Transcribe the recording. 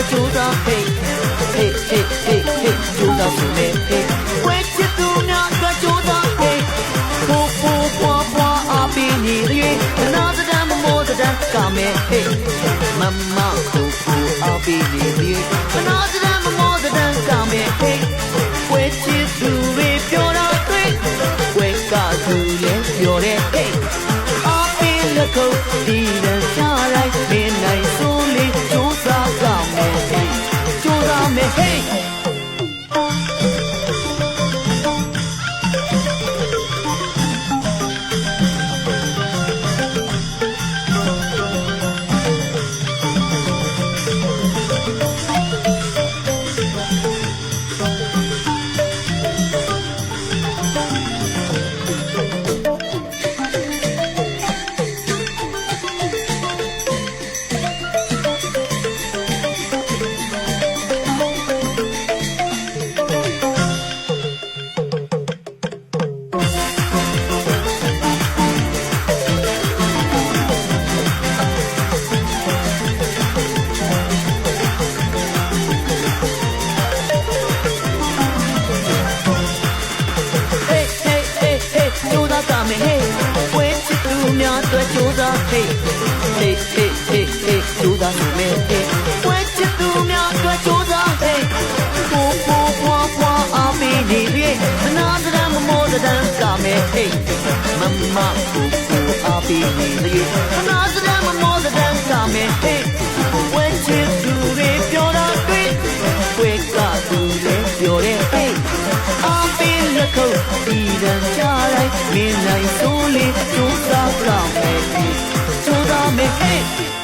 အတွက်ကြိုးစားဟေးဟေးဟေးဟေးဟေးကြိုးစားဆိုမယ်ဟေးဝဲချစ်သူများအတွက်ကြိုးစားဟေးပို့ပို့ပွားပွားအပင်းနေတွေနာစတဲ့မမောတဲ့ကမယ်ဟေးမမပို့ပို့အပင်းနေတွေနာစတဲ့မမောတဲ့ကမယ်ဟေးဝဲချစ်သူတွေပြောတာတွေ့ဝဲကသူလည်းပြောတယ်ဟေးအပင်းလက်ကိုဒီရန်ချလိုက်မင်းနိုင်စိုးလေးကြိုးစားကြမယ်ဟေးကြိုးစားမယ်ဟေးအတွက်ကြိုးစားဟေးဟေးဟေးဟေးဟေးကြိုးစားဆိုမယ်ဟေးဝဲချစ်သူများအတွက်ကြိုးစားဟေးပို့ပို့ပွားပွားအပင်းနေပြီနာစတဲ့မမောတဲ့ကမယ်ဟေးမမပို့ပို့အပင်းနေပြီနာစတဲ့မမောတဲ့ကမယ်ဟေးဝဲချစ်သူတွေပြောတာတွေ့ဝဲကသူလည်းပြောတယ်ဟေးအပင်းလက်ခုပ်ဒီရန်ချလိုက်မင်းနိုင်စိုးလေးကြိုးစားကြမယ်ကြိုးစားမယ်ဟေး